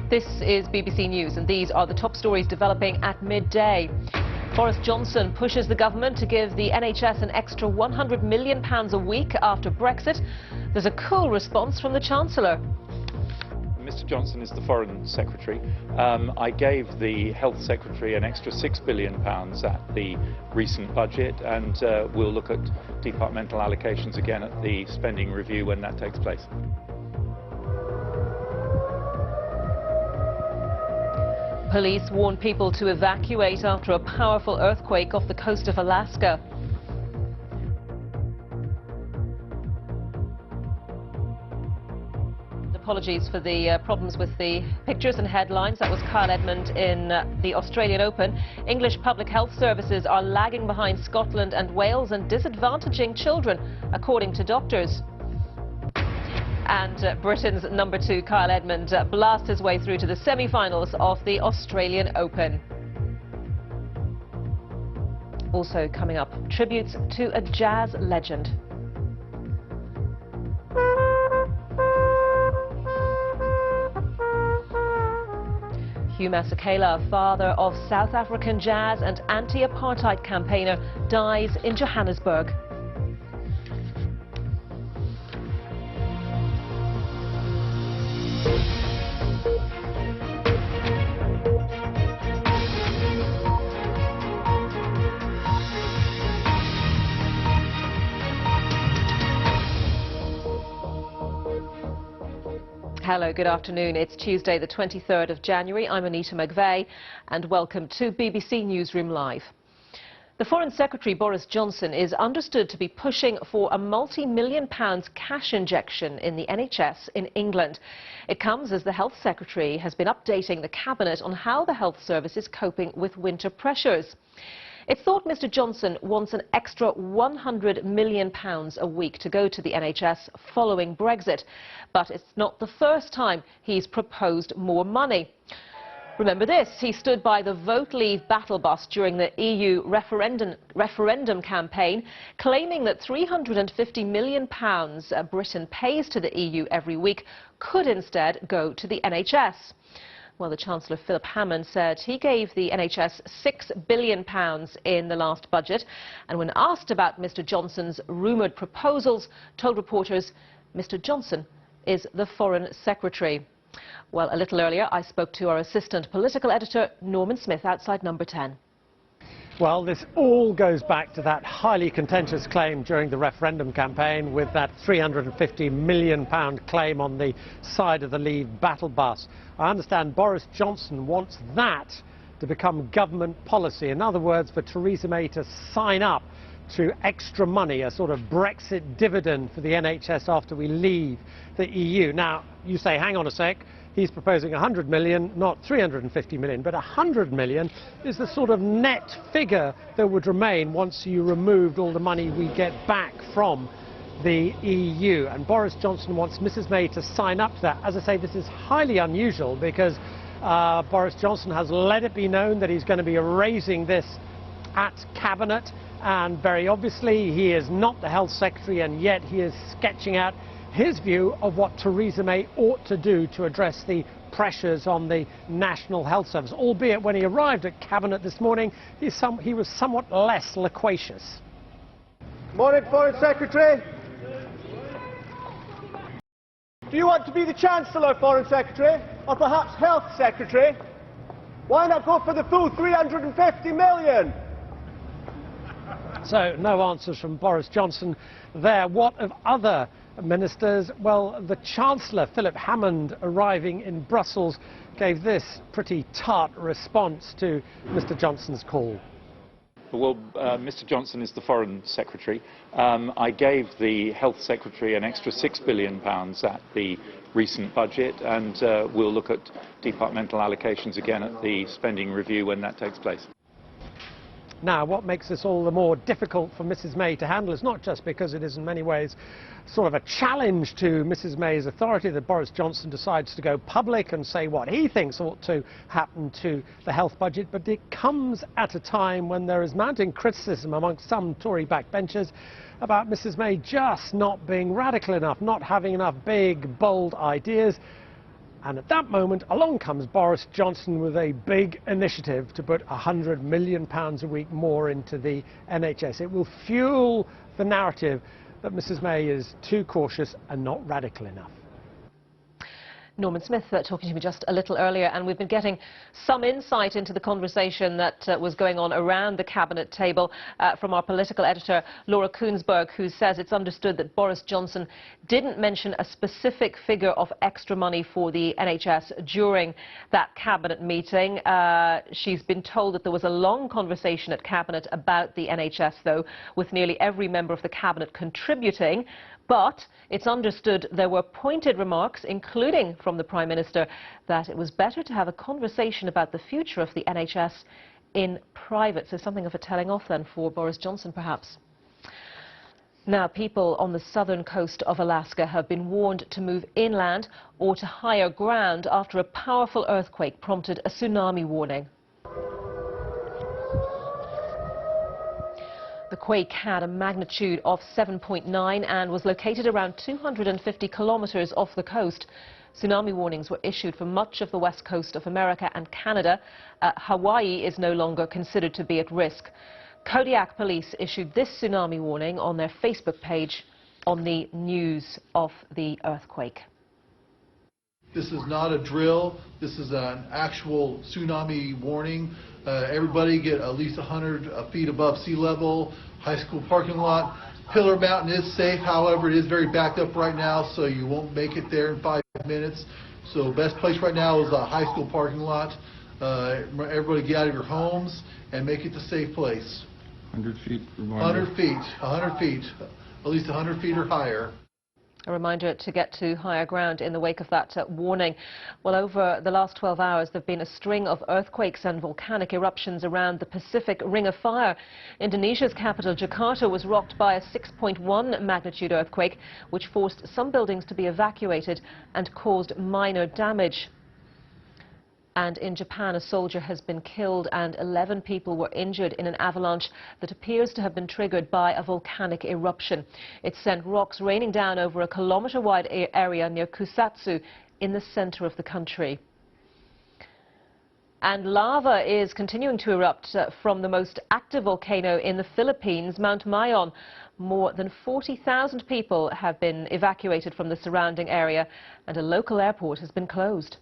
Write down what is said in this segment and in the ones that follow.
This is BBC News, and these are the top stories developing at midday. Boris Johnson pushes the government to give the NHS an extra £100 million a week after Brexit. There's a cool response from the Chancellor. Mr Johnson is the Foreign Secretary. I gave the Health Secretary an extra £6 billion at the recent budget, and we'll look at departmental allocations again at the spending review when that takes place. Police warn people to evacuate after a powerful earthquake off the coast of Alaska. Apologies for the problems with the pictures and headlines. That was Kyle Edmund in the Australian Open. English public health services are lagging behind Scotland and Wales and disadvantaging children, according to doctors. And Britain's number 2, Kyle Edmund, blasts his way through to the semi-finals of the Australian Open. Also coming up, tributes to a jazz legend. Hugh Masekela, father of South African jazz and anti-apartheid campaigner, dies in Johannesburg. Hello, good afternoon. It's Tuesday, the 23rd of January. I'm Anita McVeigh, and welcome to BBC Newsroom Live. The Foreign Secretary, Boris Johnson, is understood to be pushing for a multi-million-pound cash injection in the NHS in England. It comes as the Health Secretary has been updating the Cabinet on how the health service is coping with winter pressures. It's thought Mr Johnson wants an extra £100 million a week to go to the NHS following Brexit. But it's not the first time he's proposed more money. Remember this, he stood by the Vote Leave battle bus during the EU referendum campaign, claiming that £350 million Britain pays to the EU every week could instead go to the NHS. Well, the Chancellor, Philip Hammond, said he gave the NHS £6 billion in the last budget, and when asked about Mr Johnson's rumoured proposals, told reporters Mr Johnson is the Foreign Secretary. Well, a little earlier, I spoke to our assistant political editor, Norman Smith, outside number 10. Well, this all goes back to that highly contentious claim during the referendum campaign, with that £350 million claim on the side of the Leave battle bus. I understand Boris Johnson wants that to become government policy. In other words, for Theresa May to sign up to extra money, a sort of Brexit dividend for the NHS after we leave the EU. Now, you say, hang on a sec. He's proposing 100 million, not 350 million, but 100 million is the sort of net figure that would remain once you removed all the money we get back from the EU. And Boris Johnson wants Mrs May to sign up to that. As I say, this is highly unusual because Boris Johnson has let it be known that he's going to be raising this at Cabinet, and very obviously he is not the Health Secretary, and yet he is sketching out his view of what Theresa May ought to do to address the pressures on the National Health Service, albeit when he arrived at Cabinet this morning, he was somewhat less loquacious. Morning, Foreign Secretary. Do you want to be the Chancellor, Foreign Secretary, or perhaps Health Secretary? Why not go for the full 350 million? So, no answers from Boris Johnson there. What of other ministers? Well, the Chancellor, Philip Hammond, arriving in Brussels, gave this pretty tart response to Mr Johnson's call. Well, Mr Johnson is the Foreign Secretary. I gave the Health Secretary an extra £6 billion at the recent budget, and we'll look at departmental allocations again at the spending review when that takes place. Now, what makes this all the more difficult for Mrs May to handle is not just because it is in many ways sort of a challenge to Mrs May's authority that Boris Johnson decides to go public and say what he thinks ought to happen to the health budget, but it comes at a time when there is mounting criticism amongst some Tory backbenchers about Mrs May just not being radical enough, not having enough big, bold ideas. And at that moment, along comes Boris Johnson with a big initiative to put £100 million a week more into the NHS. It will fuel the narrative that Mrs May is too cautious and not radical enough. Norman Smith talking to me just a little earlier, and we've been getting some insight into the conversation that was going on around the cabinet table from our political editor Laura Koonsberg, who says it's understood that Boris Johnson didn't mention a specific figure of extra money for the NHS during that cabinet meeting. She's been told that there was a long conversation at cabinet about the NHS, though, with nearly every member of the cabinet contributing. But it's understood there were pointed remarks, including from the Prime Minister, that it was better to have a conversation about the future of the NHS in private. So something of a telling off then for Boris Johnson, perhaps. Now, people on the southern coast of Alaska have been warned to move inland or to higher ground after a powerful earthquake prompted a tsunami warning. The quake had a magnitude of 7.9 and was located around 250 kilometers off the coast. Tsunami warnings were issued for much of the west coast of America and Canada. Hawaii is no longer considered to be at risk. Kodiak police issued this tsunami warning on their Facebook page on the news of the earthquake. This is not a drill. This is an actual tsunami warning. Everybody get at least 100 feet above sea level. High school parking lot. Pillar Mountain is safe, however, it is very backed up right now, so you won't make it there in 5 minutes. So best place right now is a high school parking lot. Everybody get out of your homes and make it a safe place. 100 feet. 100 feet. 100 feet. At least 100 feet or higher. A reminder to get to higher ground in the wake of that warning. Well, over the last 12 hours, there have been a string of earthquakes and volcanic eruptions around the Pacific Ring of Fire. Indonesia's capital, Jakarta, was rocked by a 6.1 magnitude earthquake, which forced some buildings to be evacuated and caused minor damage. And in Japan, a soldier has been killed and 11 people were injured in an avalanche that appears to have been triggered by a volcanic eruption. It sent rocks raining down over a kilometre-wide area near Kusatsu in the centre of the country. And lava is continuing to erupt from the most active volcano in the Philippines, Mount Mayon. More than 40,000 people have been evacuated from the surrounding area, and a local airport has been closed.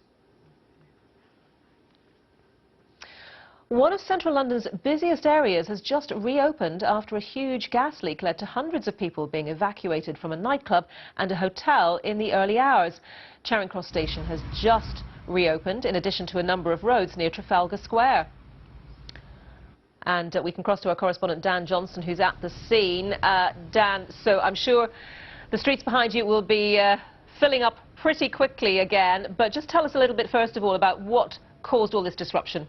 One of central London's busiest areas has just reopened after a huge gas leak led to hundreds of people being evacuated from a nightclub and a hotel in the early hours. Charing Cross Station has just reopened, in addition to a number of roads near Trafalgar Square. And we can cross to our correspondent Dan Johnson, who's at the scene. Dan, so I'm sure the streets behind you will be filling up pretty quickly again, but just tell us a little bit first of all about what caused all this disruption.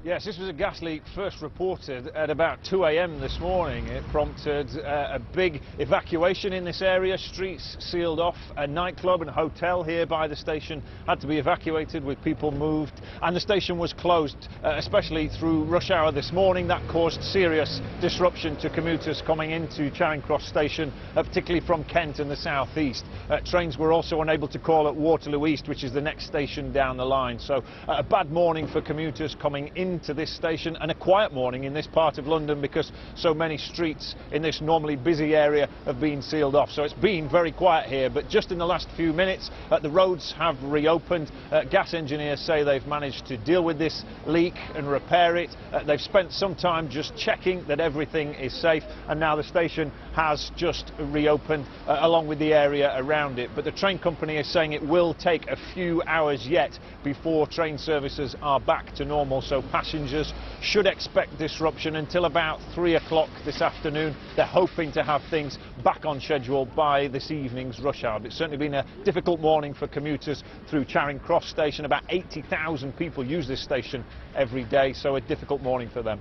Yes, this was a gas leak first reported at about 2 a.m. this morning. It prompted a big evacuation in this area, streets sealed off, a nightclub and hotel here by the station had to be evacuated with people moved, and the station was closed, especially through rush hour this morning. That caused serious disruption to commuters coming into Charing Cross Station, particularly from Kent and the south east. Trains were also unable to call at Waterloo East, which is the next station down the line. So a bad morning for commuters coming into this station, and a quiet morning in this part of London because so many streets in this normally busy area have been sealed off. So it's been very quiet here, but just in the last few minutes the roads have reopened. Gas engineers say they've managed to deal with this leak and repair it. They've spent some time just checking that everything is safe, and now the station has just reopened along with the area around it. But the train company is saying it will take a few hours yet before train services are back to normal, so passengers should expect disruption until about 3 o'clock this afternoon. They're hoping to have things back on schedule by this evening's rush hour. It's certainly been a difficult morning for commuters through Charing Cross Station. About 80,000 people use this station every day, so a difficult morning for them.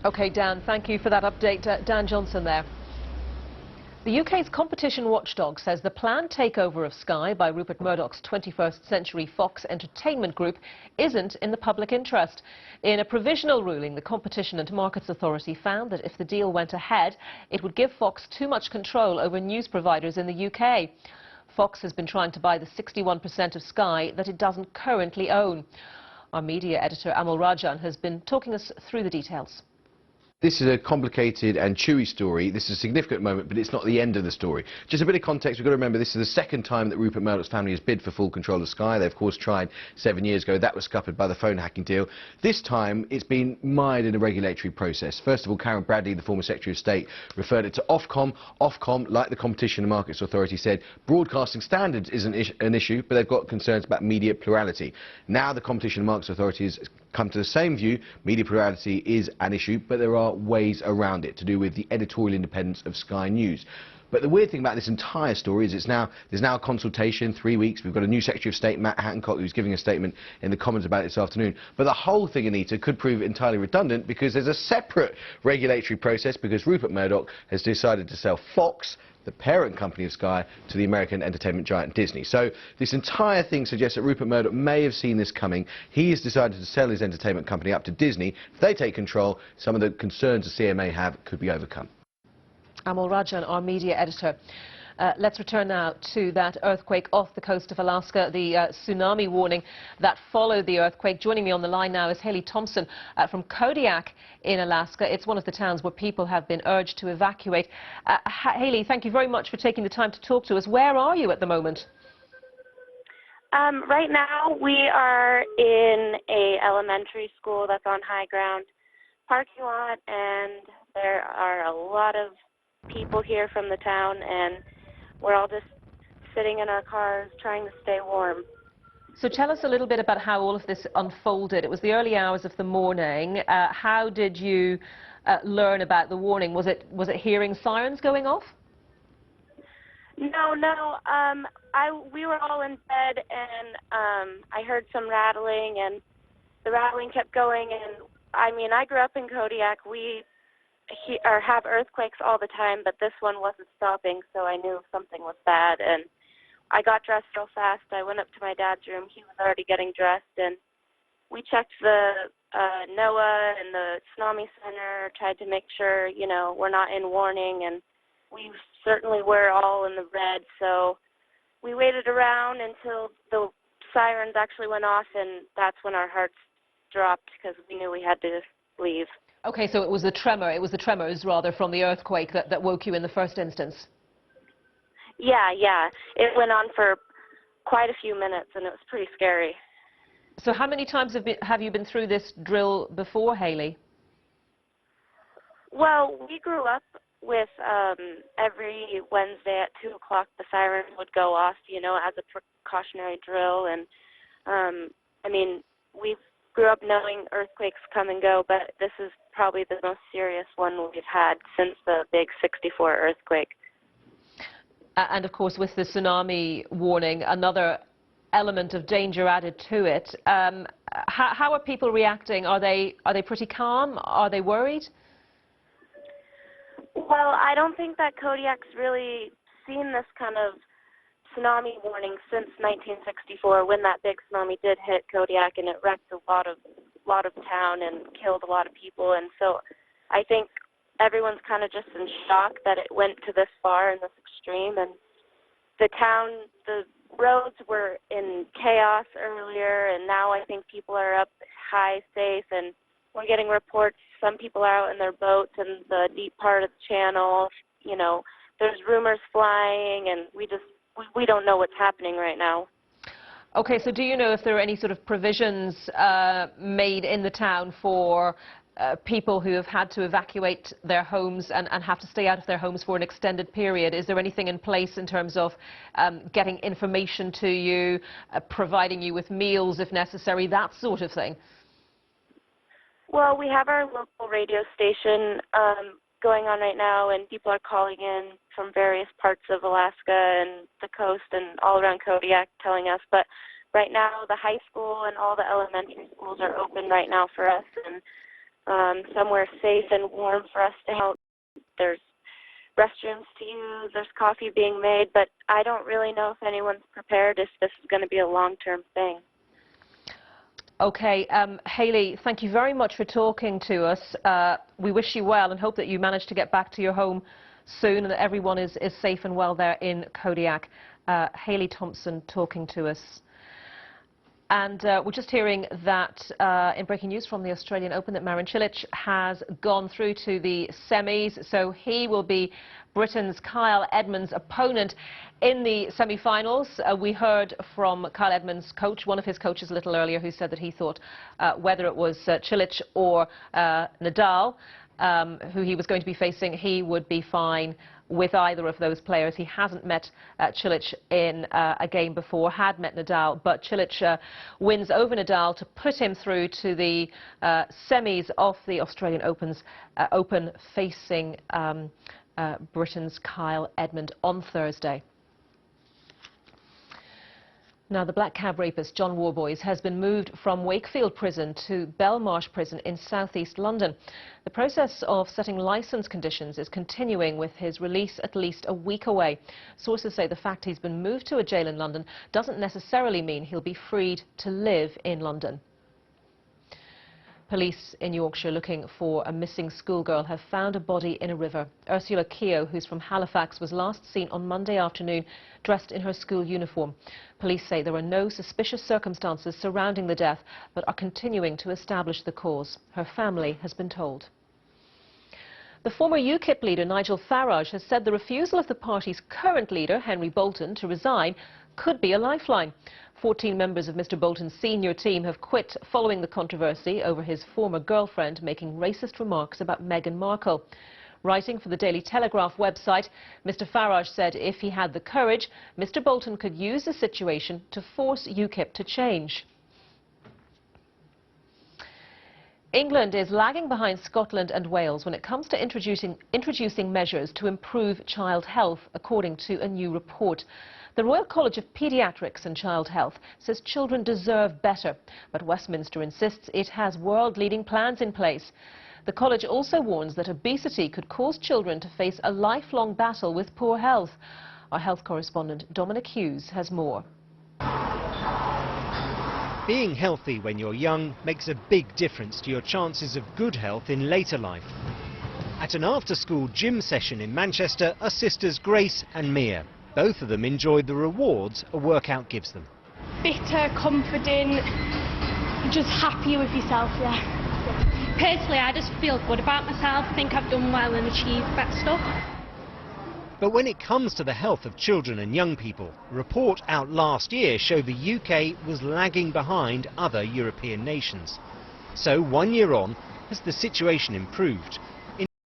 OK, Dan, thank you for that update. Dan Johnson there. The UK's competition watchdog says the planned takeover of Sky by Rupert Murdoch's 21st Century Fox Entertainment Group isn't in the public interest. In a provisional ruling, the Competition and Markets Authority found that if the deal went ahead, it would give Fox too much control over news providers in the UK. Fox has been trying to buy the 61% of Sky that it doesn't currently own. Our media editor Amal Rajan has been talking us through the details. This is a complicated and chewy story. This is a significant moment, but it's not the end of the story. Just a bit of context, we've got to remember this is the second time that Rupert Murdoch's family has bid for full control of Sky. They, of course, tried 7 years ago. That was scuppered by the phone hacking deal. This time, it's been mired in a regulatory process. First of all, Karen Bradley, the former Secretary of State, referred it to Ofcom. Ofcom, like the Competition and Markets Authority, said broadcasting standards is an issue, but they've got concerns about media plurality. Now the Competition and Markets Authority has come to the same view. Media plurality is an issue, but there are ways around it to do with the editorial independence of Sky News. But the weird thing about this entire story is there's now a consultation, 3 weeks. We've got a new Secretary of State, Matt Hancock, who's giving a statement in the Commons about it this afternoon. But the whole thing, Anita, could prove entirely redundant because there's a separate regulatory process because Rupert Murdoch has decided to sell Fox, the parent company of Sky, to the American entertainment giant Disney. So this entire thing suggests that Rupert Murdoch may have seen this coming. He has decided to sell his entertainment company up to Disney. If they take control, some of the concerns the CMA have could be overcome. Amal Rajan, our media editor. Let's return now to that earthquake off the coast of Alaska, the tsunami warning that followed the earthquake. Joining me on the line now is Haley Thompson from Kodiak in Alaska. It's one of the towns where people have been urged to evacuate. Haley, thank you very much for taking the time to talk to us. Where are you at the moment? Right now we are in a elementary school that's on high ground parking lot, and there are a lot of people here from the town, and we're all just sitting in our cars trying to stay warm. So tell us a little bit about how all of this unfolded. It was the early hours of the morning. How did you learn about the warning? Was it hearing sirens going off? No. We were all in bed, and I heard some rattling, and the rattling kept going. And I mean, I grew up in Kodiak. We have earthquakes all the time, but this one wasn't stopping, so I knew something was bad. And I got dressed real fast. I went up to my dad's room. He was already getting dressed, and we checked the NOAA and the Tsunami Center, tried to make sure, you know, we're not in warning, and we certainly were all in the red. So we waited around until the sirens actually went off, and that's when our hearts dropped because we knew we had to leave. Okay, so it was the tremors rather from the earthquake that woke you in the first instance. Yeah. It went on for quite a few minutes, and it was pretty scary. So how many times have you been through this drill before, Haley? Well, we grew up with every Wednesday at 2 o'clock the siren would go off, you know, as a precautionary drill. And I mean, we grew up knowing earthquakes come and go, but this is probably the most serious one we've had since the big '64 earthquake. And of course, with the tsunami warning, another element of danger added to it. How are people reacting? Are they pretty calm? Are they worried? Well, I don't think that Kodiak's really seen this kind of tsunami warning since 1964, when that big tsunami did hit Kodiak, and it wrecked a lot of town and killed a lot of people. And so I think everyone's kind of just in shock that it went to this far and this extreme. And the roads were in chaos earlier, and now I think people are up high, safe, and we're getting reports some people are out in their boats in the deep part of the channel. You know, there's rumors flying, and we don't know what's happening right now. Okay, so do you know if there are any sort of provisions made in the town for people who have had to evacuate their homes and have to stay out of their homes for an extended period? Is there anything in place in terms of getting information to you, providing you with meals if necessary, that sort of thing? Well, we have our local radio station going on right now, and people are calling in from various parts of Alaska and the coast and all around Kodiak telling us. But right now, the high school and all the elementary schools are open right now for us, and somewhere safe and warm for us to help. There's restrooms to use, there's coffee being made, but I don't really know if anyone's prepared if this is going to be a long-term thing. Okay, Haley, thank you very much for talking to us. We wish you well and hope that you manage to get back to your home soon and that everyone is safe and well there in Kodiak. Hayley Thompson talking to us. And we're just hearing that in breaking news from the Australian Open that Marin Cilic has gone through to the semis. So he will be Britain's Kyle Edmund's opponent in the semi-finals. We heard from Kyle Edmund's coach, one of his coaches a little earlier, who said that he thought whether it was Cilic or Nadal, who he was going to be facing, he would be fine with either of those players. He hasn't met Cilic in a game before, had met Nadal, but Cilic wins over Nadal to put him through to the semis of the Australian Open, facing Britain's Kyle Edmund on Thursday. Now, the black cab rapist John Worboys has been moved from Wakefield Prison to Belmarsh Prison in southeast London. The process of setting licence conditions is continuing, with his release at least a week away. Sources say the fact he's been moved to a jail in London doesn't necessarily mean he'll be freed to live in London. Police in Yorkshire looking for a missing schoolgirl have found a body in a river. Ursula Keogh, who's from Halifax, was last seen on Monday afternoon dressed in her school uniform. Police say there are no suspicious circumstances surrounding the death, but are continuing to establish the cause. Her family has been told. The former UKIP leader Nigel Farage has said the refusal of the party's current leader, Henry Bolton, to resign could be a lifeline. 14 members of Mr Bolton's senior team have quit following the controversy over his former girlfriend making racist remarks about Meghan Markle. Writing for the Daily Telegraph website, Mr Farage said if he had the courage, Mr Bolton could use the situation to force UKIP to change. England is lagging behind Scotland and Wales when it comes to introducing measures to improve child health, according to a new report. The Royal College of Paediatrics and Child Health says children deserve better, but Westminster insists it has world-leading plans in place. The college also warns that obesity could cause children to face a lifelong battle with poor health. Our health correspondent Dominic Hughes has more. Being healthy when you're young makes a big difference to your chances of good health in later life. At an after-school gym session in Manchester are sisters Grace and Mia. Both of them enjoyed the rewards a workout gives them. Fitter, confident, just happy with yourself, yeah. Personally, I just feel good about myself, think I've done well and achieved that stuff. But when it comes to the health of children and young people, a report out last year showed the UK was lagging behind other European nations. So 1 year on, has the situation improved?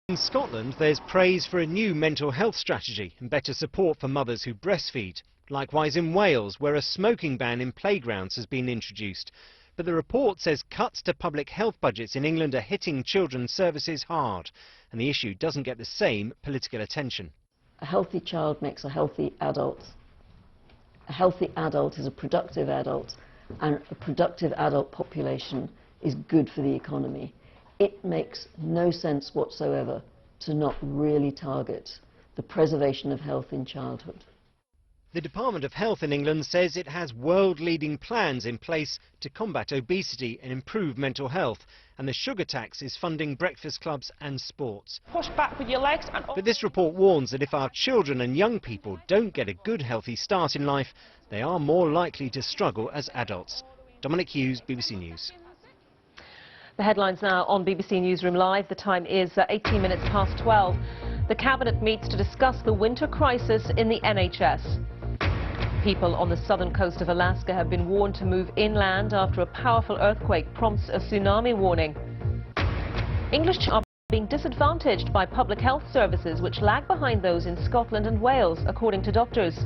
In Scotland, there's praise for a new mental health strategy and better support for mothers who breastfeed. Likewise in Wales, where a smoking ban in playgrounds has been introduced. But the report says cuts to public health budgets in England are hitting children's services hard, and the issue doesn't get the same political attention. A healthy child makes a healthy adult. A healthy adult is a productive adult, and a productive adult population is good for the economy. It makes no sense whatsoever to not really target the preservation of health in childhood. The Department of Health in England says it has world-leading plans in place to combat obesity and improve mental health, and the sugar tax is funding breakfast clubs and sports. Push back with your legs and... But this report warns that if our children and young people don't get a good, healthy start in life, they are more likely to struggle as adults. Dominic Hughes, BBC News. The headlines now on BBC Newsroom Live. The time is 18 minutes past 12. The Cabinet meets to discuss the winter crisis in the NHS. People on the southern coast of Alaska have been warned to move inland after a powerful earthquake prompts a tsunami warning. English children are being disadvantaged by public health services which lag behind those in Scotland and Wales, according to doctors.